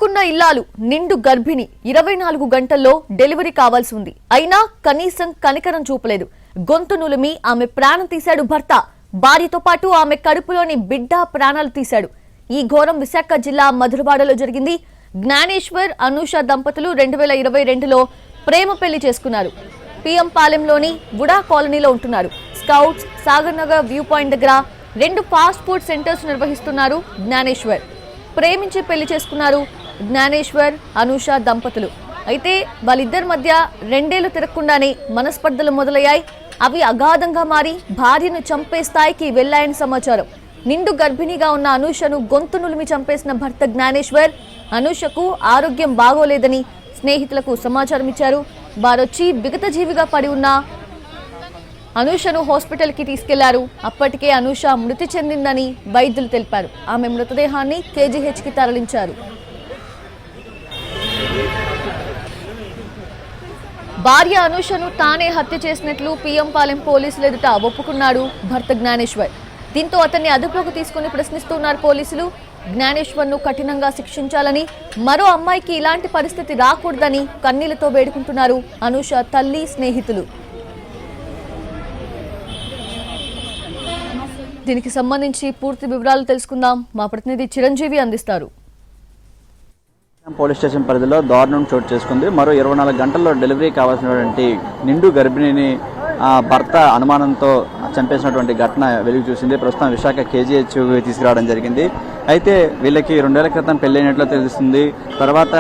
కట్టుకున్న ఇల్లాలు నిండు గర్భిణి 24 గంటల్లో డెలివరీ కావాల్సి ఉంది. అయినా కనీసం కనికరం చూపలేదు. గొంతు నులిమి ఆమె ప్రాణం తీశాడు భర్త. భార్యతో పాటు ఆమె కడుపులోని బిడ్డ ప్రాణాలు తీశాడు. ఈ ఘోరం విశాఖ జిల్లా మధురవాడలో జరిగింది. జ్ఞానేశ్వర్, అనూష దంపతులు 2022లో ప్రేమ పెళ్లి చేసుకున్నారు. పిఎం పాలెంలోని వుడా కాలనీలో ఉంటున్నారు. Scouts, Sagar Nagar view point దగ్గర 2 ఫాస్ట్ ఫుడ్ సెంటర్స్ నిర్వహిస్తున్నారు జ్ఞానేశ్వర్. ప్రేమించి పెళ్లి చేసుకున్నారు జ్ఞానేశ్వర్, అనూష దంపతులు. అయితే వాళ్ళిద్దరి మధ్య 2 ఏళ్లు తిరగకుండానే మనస్పర్ధలు మొదలయ్యాయి. అవి అగాధంగా మారి భార్యను చంపే స్థాయికి వెళ్లాయని సమాచారం. నిండు గర్భిణిగా ఉన్న అనూషను గొంతు నులిమి చంపేసిన భర్త జ్ఞానేశ్వర్, అనూషకు ఆరోగ్యం బాగోలేదని స్నేహితులకు సమాచారం ఇచ్చారు. వారొచ్చి బిగత జీవిగా పడి ఉన్న అనూషను హాస్పిటల్ కి తీసుకెళ్లారు. అప్పటికే అనూష మృతి చెందిందని వైద్యులు తెలిపారు. ఆమె మృతదేహాన్ని కేజీహెచ్ కి తరలించారు. భార్య అనూషను తానే హత్య చేసినట్లు పిఎం పాలెం పోలీసులు ఎదుట ఒప్పుకున్నాడు భర్త జ్ఞానేశ్వర్. దీంతో అతన్ని అదుపులోకి తీసుకుని ప్రశ్నిస్తున్నారు పోలీసులు. జ్ఞానేశ్వర్ను కఠినంగా శిక్షించాలని, మరో అమ్మాయికి ఇలాంటి పరిస్థితి రాకూడదని కన్నీళ్లతో వేడుకుంటున్నారు అనూష తల్లి, స్నేహితులు. దీనికి సంబంధించి పూర్తి వివరాలు తెలుసుకుందాం. మా ప్రతినిధి చిరంజీవి అందిస్తారు. పోలీస్ స్టేషన్ పరిధిలో దారుణం చోటు చేసుకుంది. మరో 24 గంటల్లో డెలివరీ కావాల్సినటువంటి నిండు గర్భిణిని భర్త అనుమానంతో చంపేసినటువంటి ఘటన వెలుగు చూసింది. ప్రస్తుతం విశాఖ కేజీహెచ్ తీసుకురావడం జరిగింది. అయితే వీళ్ళకి 2 ఏళ్ల క్రితం పెళ్ళైనట్లు తెలుస్తుంది. తర్వాత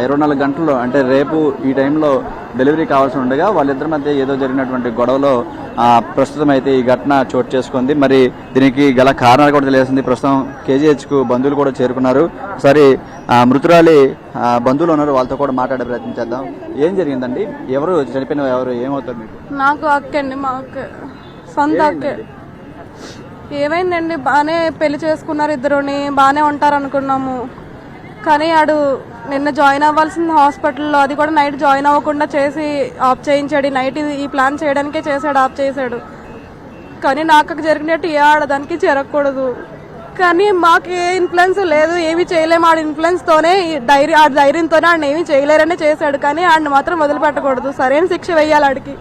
24 గంటల్లో అంటే రేపు ఈ టైంలో డెలివరీ కావాల్సి ఉండగా వాళ్ళిద్దరి మధ్య ఏదో జరిగినటువంటి గొడవలో ప్రస్తుతం అయితే ఈ ఘటన చోటు చేసుకుంది. మరి దీనికి గల కారణాలు కూడా తెలియాల్సింది. ప్రస్తుతం కేజీహెచ్కు బంధువులు కూడా చేరుకున్నారు. సరే, మృతురాలి బంధువులు ఉన్నారు, వాళ్ళతో కూడా మాట్లాడే ప్రయత్నం చేద్దాం. ఏం జరిగిందండి? ఎవరు చనిపోయిన? ఎవరు? ఏమవుతారు మీకు? నాకు అక్క అండి, మా అక్క, సొంత అక్క. ఏమైందండి, బాగానే పెళ్లి చేసుకున్నారు, ఇద్దరుని బాగానే ఉంటారు అనుకున్నాము. కానీ ఆడు నిన్న జాయిన్ అవ్వాల్సింది హాస్పిటల్లో, అది కూడా నైట్ జాయిన్ అవ్వకుండా చేసి ఆఫ్ చేయించాడు. నైట్ ఈ ప్లాన్ చేయడానికే చేశాడు, ఆఫ్ చేశాడు. కానీ నాకు జరిగినట్టు ఏ ఆడదానికి జరగకూడదు. కానీ మాకు ఏ ఇన్ఫ్లుయెన్స్ లేదు, ఏమి చేయలేము. ఆడ ఇన్ఫ్లుయెన్స్తోనే ఆ ధైర్యంతోనే ఆడిని ఏమి చేయలేరనే చేశాడు. కానీ ఆడిని మాత్రం వదిలిపెట్టకూడదు, సరైన శిక్ష వేయాలి ఆడికి.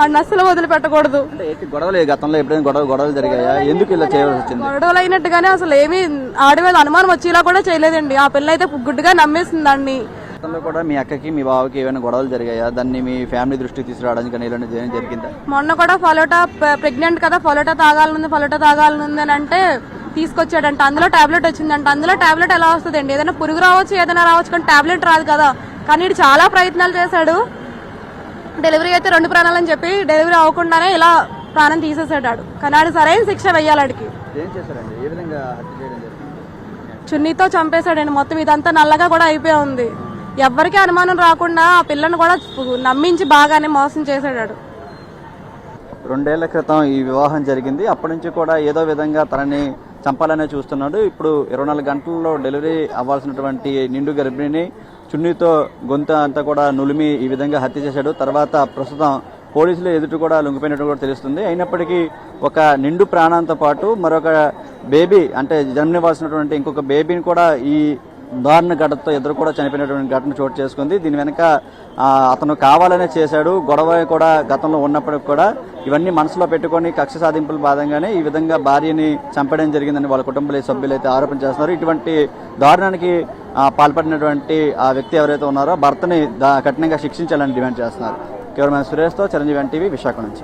ఆడిని అస్సలు వదిలిపెట్టకూడదు. గొడవలు జరిగాయా? ఎందుకు ఇలా చేయవలసి వచ్చింది? గొడవలు అయినట్టుగానే అసలు ఏమి ఆడి మీద అనుమానం వచ్చేలా కూడా చేయలేదండి. ఆ పిల్ల అయితే గుడ్డుగా నమ్మేసింది దాన్ని. కూడా మీ అక్కకి మీ బావకి ఏమైనా గొడవలు జరిగాయా? దాన్ని మీ ఫ్యామిలీ దృష్టికి తీసుకురావడానికి జరిగిందా? మొన్న కూడా ఫలోటా ప్రెగ్నెంట్ కదా, ఫలోటా తాగాలనుంది అని అంటే తీసుకొచ్చాడంట. అందులో టాబ్లెట్ వచ్చిందంట. అందులో టాబ్లెట్ ఎలా వస్తుంది అండి? ఏదైనా పురుగు రావచ్చు, ఏదైనా రావచ్చు, కానీ టాబ్లెట్ రాదు కదా. కానీ వీడు చాలా ప్రయత్నాలు చేశాడు. డెలివరీ అయితే 2 ప్రాణాలని చెప్పి డెలివరీ అవ్వకుండానే ఇలా ప్రాణం తీసేసాడు. కానీ ఆడు సరైన శిక్ష వెయ్యాలడికి. చున్నీతో చంపేశాడండి. మొత్తం ఇదంతా నల్లగా కూడా అయిపోయి ఉంది. ఎవ్వరికీ అనుమానం రాకుండా ఆ పిల్లను కూడా నమ్మించి బాగానే మోసం చేశాడు. 2 ఏళ్ల క్రితం ఈ వివాహం జరిగింది. అప్పటి నుంచి కూడా ఏదో విధంగా తనని చంపాలనే చూస్తున్నాడు. ఇప్పుడు 24 గంటల్లో డెలివరీ అవ్వాల్సినటువంటి నిండు గర్భిణిని చున్నీతో గొంతు అంతా కూడా నులిమి ఈ విధంగా హత్య చేశాడు. తర్వాత ప్రస్తుతం పోలీసులు ఎదుటి కూడా లొంగిపోయినట్టు కూడా తెలుస్తుంది. అయినప్పటికీ ఒక నిండు ప్రాణంతో పాటు మరొక బేబీ, అంటే జన్మనివ్వాల్సినటువంటి ఇంకొక బేబీని కూడా ఈ దారుణ ఘటనతో ఇద్దరు కూడా చనిపోయినటువంటి ఘటన చోటు చేసుకుంది. దీని వెనక అతను కావాలనే చేశాడు. గొడవ కూడా గతంలో ఉన్నప్పటికి కూడా ఇవన్నీ మనసులో పెట్టుకొని కక్ష సాధింపుల భాగంగానే ఈ విధంగా భార్యని చంపడం జరిగిందని వాళ్ళ కుటుంబ సభ్యులు అయితే ఆరోపణ చేస్తున్నారు. ఇటువంటి దారుణానికి పాల్పడినటువంటి ఆ వ్యక్తి ఎవరైతే ఉన్నారో భర్తని కఠినంగా శిక్షించాలని డిమాండ్ చేస్తున్నారు. కెమెరామెన్ సురేష్తో చిరంజీవి NTV, విశాఖ నుంచి.